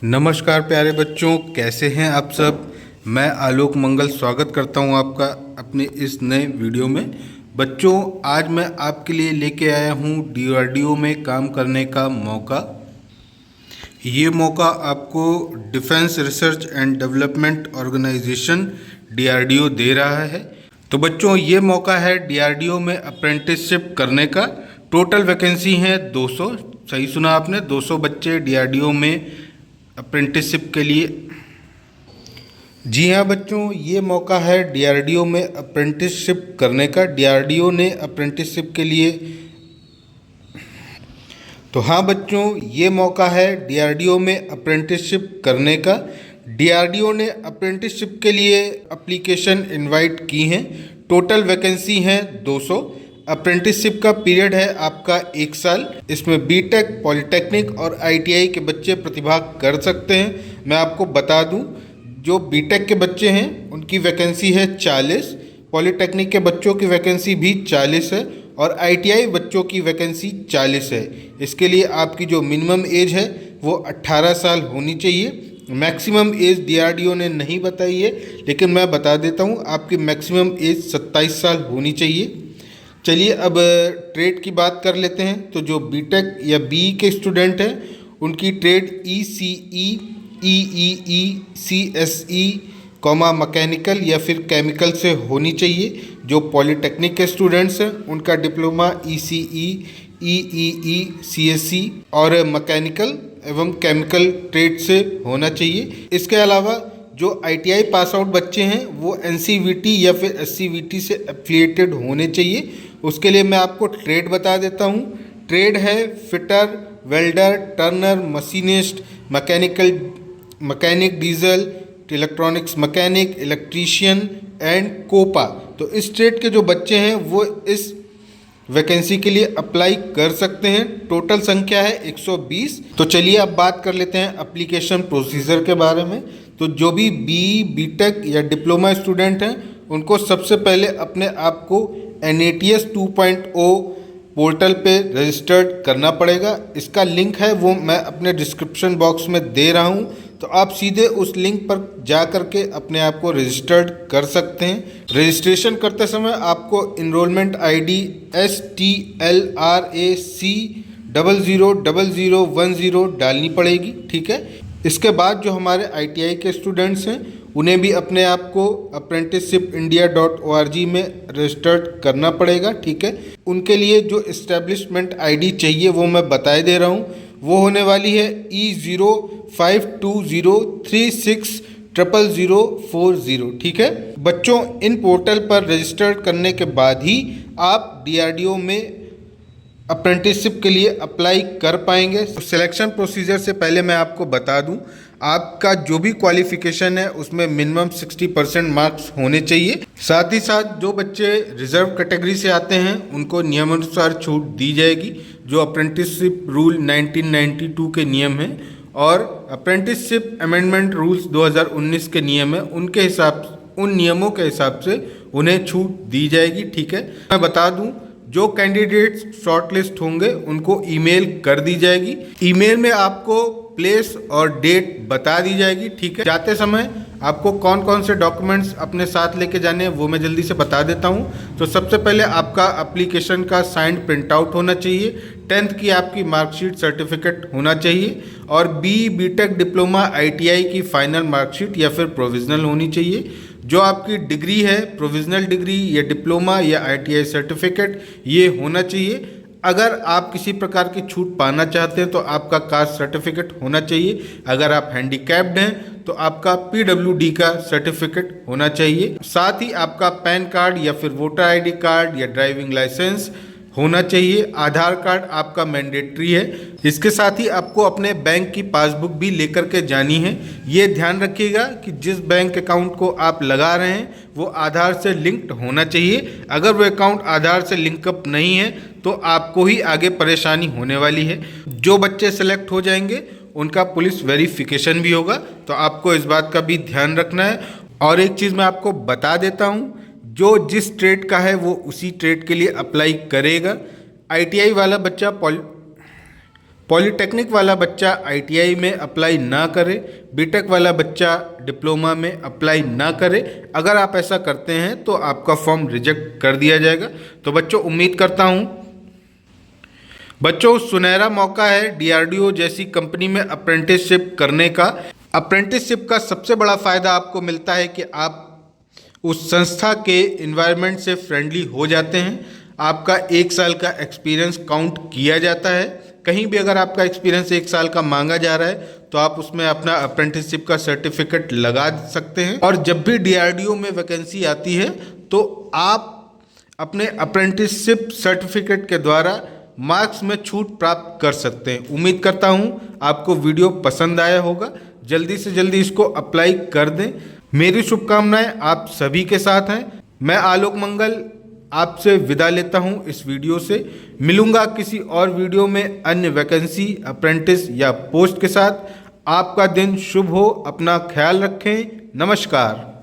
नमस्कार प्यारे बच्चों, कैसे हैं आप सब। मैं आलोक मंगल स्वागत करता हूं आपका अपने इस नए वीडियो में। बच्चों, आज मैं आपके लिए लेके आया हूं डीआरडीओ में काम करने का मौका। ये मौका आपको Defence Research and Development Organisation DRDO दे रहा है। तो बच्चों, ये मौका है डीआरडीओ में अप्रेंटिसशिप करने का। टोटल वैकेंसी है 200। सही सुना आपने, 200 बच्चे डीआरडीओ में अप्रेंटिसशिप के लिए। जी हाँ बच्चों, ये मौका है डीआरडीओ में अप्रेंटिसशिप करने का। डीआरडीओ ने अप्रेंटिसशिप के लिए, तो हाँ बच्चों, ये मौका है डीआरडीओ में अप्रेंटिसशिप करने का। डीआरडीओ ने अप्रेंटिसशिप के लिए एप्लीकेशन इनवाइट की हैं। टोटल वैकेंसी हैं 200। अप्रेंटिसशिप का पीरियड है आपका 1 साल। इसमें बीटेक, पॉलिटेक्निक और आईटीआई के बच्चे प्रतिभाग कर सकते हैं। मैं आपको बता दूं, जो बीटेक के बच्चे हैं उनकी वैकेंसी है 40, पॉलिटेक्निक के बच्चों की वैकेंसी भी 40 है और आईटीआई बच्चों की वैकेंसी 40 है। इसके लिए आपकी जो मिनिमम एज है वो 18 साल होनी चाहिए। मैक्सिमम एज डीआरडीओ ने नहीं बताई है, लेकिन मैं बता देता हूँ, आपकी मैक्सिमम एज 27 साल होनी चाहिए। चलिए अब ट्रेड की बात कर लेते हैं। तो जो बीटेक या बीई के स्टूडेंट हैं उनकी trade ECE, EEE, CSE, mechanical या फिर केमिकल से होनी चाहिए। जो पॉलिटेक्निक के स्टूडेंट्स हैं उनका डिप्लोमा ईसीई, ईईई, सीएसई और मैकेनिकल एवं केमिकल ट्रेड से होना चाहिए। इसके अलावा जो आईटीआई पास आउट बच्चे हैं वो एनसीवीटी या फिर एससीवीटी से एफिलिएटेड होने चाहिए। उसके लिए मैं आपको ट्रेड बता देता हूँ। ट्रेड है fitter, welder, turner, machinist, mechanic diesel, electronics mechanic, electrician and COPA. तो इस ट्रेड के जो बच्चे हैं वो इस वैकेंसी के लिए अप्लाई कर सकते हैं। टोटल संख्या है 120। तो चलिए अब बात कर लेते हैं एप्लीकेशन प्रोसीजर के बारे में। तो जो भी बीई, बीटेक या डिप्लोमा स्टूडेंट हैं उनको सबसे पहले अपने आप को NATS 2.0 पोर्टल पे रजिस्टर्ड करना पड़ेगा। इसका लिंक है वो मैं अपने डिस्क्रिप्शन बॉक्स में दे रहा हूँ, तो आप सीधे उस लिंक पर जा कर के अपने आप को रजिस्टर्ड कर सकते हैं। रजिस्ट्रेशन करते समय आपको इनरोलमेंट ID STLRAC000010 डालनी पड़ेगी, ठीक है। इसके बाद जो हमारे आईटीआई के स्टूडेंट्स हैं उन्हें भी अपने आप को apprenticeshipindia.org में रजिस्टर्ड करना पड़ेगा, ठीक है। उनके लिए जो इस्टेब्लिशमेंट ID चाहिए वो मैं बताए दे रहा हूँ। वो होने वाली है E0520360040, ठीक है। बच्चों, इन पोर्टल पर रजिस्टर्ड करने के बाद ही आप डीआरडीओ में अप्रेंटिसशिप के लिए अप्लाई कर पाएंगे। सिलेक्शन प्रोसीजर से पहले मैं आपको बता दूं, आपका जो भी क्वालिफिकेशन है उसमें मिनिमम 60% मार्क्स होने चाहिए। साथ ही साथ जो बच्चे रिजर्व कैटेगरी से आते हैं उनको नियमानुसार छूट दी जाएगी, जो अप्रेंटिसशिप रूल 1992 के नियम हैं और अप्रेंटिसशिप अमेंडमेंट रूल्स 2019 के नियम हैं, उनके हिसाब, उन नियमों के हिसाब से उन्हें छूट दी जाएगी, ठीक है। मैं बता दूं, जो कैंडिडेट्स शॉर्टलिस्ट होंगे उनको ईमेल कर दी जाएगी। ईमेल में आपको प्लेस और डेट बता दी जाएगी, ठीक है। जाते समय आपको कौन कौन से डॉक्यूमेंट्स अपने साथ लेके जाने हैं वो मैं जल्दी से बता देता हूँ। तो सबसे पहले आपका एप्लीकेशन का साइंड प्रिंट आउट होना चाहिए, 10th की आपकी मार्कशीट सर्टिफिकेट होना चाहिए और बीई, बीटेक, डिप्लोमा, आईटीआई की फाइनल मार्कशीट या फिर प्रोविजनल होनी चाहिए। जो आपकी डिग्री है, प्रोविजनल डिग्री या डिप्लोमा या आईटीआई सर्टिफिकेट, ये होना चाहिए। अगर आप किसी प्रकार की छूट पाना चाहते हैं तो आपका कास्ट सर्टिफिकेट होना चाहिए। अगर आप हैंडीकैप्ड हैं तो आपका PWD का सर्टिफिकेट होना चाहिए। साथ ही आपका पैन कार्ड या फिर वोटर ID कार्ड या ड्राइविंग लाइसेंस होना चाहिए। आधार कार्ड आपका मैंडेटरी है। इसके साथ ही आपको अपने बैंक की पासबुक भी लेकर के जानी है। ये ध्यान रखिएगा कि जिस बैंक अकाउंट को आप लगा रहे हैं वो आधार से लिंक्ड होना चाहिए। अगर वो अकाउंट आधार से लिंकअप नहीं है तो आपको ही आगे परेशानी होने वाली है। जो बच्चे सेलेक्ट हो जाएंगे उनका पुलिस वेरिफिकेशन भी होगा, तो आपको इस बात का भी ध्यान रखना है। और एक चीज़ मैं आपको बता देता हूँ, जो जिस ट्रेड का है वो उसी ट्रेड के लिए अप्लाई करेगा। आईटीआई वाला बच्चा पॉलीटेक्निक वाला बच्चा आईटीआई में अप्लाई ना करे, बीटेक वाला बच्चा डिप्लोमा में अप्लाई ना करे। अगर आप ऐसा करते हैं तो आपका फॉर्म रिजेक्ट कर दिया जाएगा। तो बच्चों उम्मीद करता हूँ बच्चों सुनहरा मौका है डीआरडीओ जैसी कंपनी में अप्रेंटिसशिप करने का। अप्रेंटिसशिप का सबसे बड़ा फ़ायदा आपको मिलता है कि आप उस संस्था के इन्वायरमेंट से फ्रेंडली हो जाते हैं। आपका 1 साल का एक्सपीरियंस काउंट किया जाता है। कहीं भी अगर आपका एक्सपीरियंस 1 साल का मांगा जा रहा है तो आप उसमें अपना अप्रेंटिसशिप का सर्टिफिकेट लगा सकते हैं। और जब भी डीआरडीओ में वैकेंसी आती है तो आप अपने अप्रेंटिसशिप सर्टिफिकेट के द्वारा मार्क्स में छूट प्राप्त कर सकते हैं। उम्मीद करता हूँ आपको वीडियो पसंद आया होगा। जल्दी से जल्दी इसको अप्लाई कर दें। मेरी शुभकामनाएं आप सभी के साथ हैं। मैं आलोक मंगल आपसे विदा लेता हूं इस वीडियो से। मिलूंगा किसी और वीडियो में अन्य वैकेंसी, अप्रेंटिस या पोस्ट के साथ। आपका दिन शुभ हो। अपना ख्याल रखें। नमस्कार।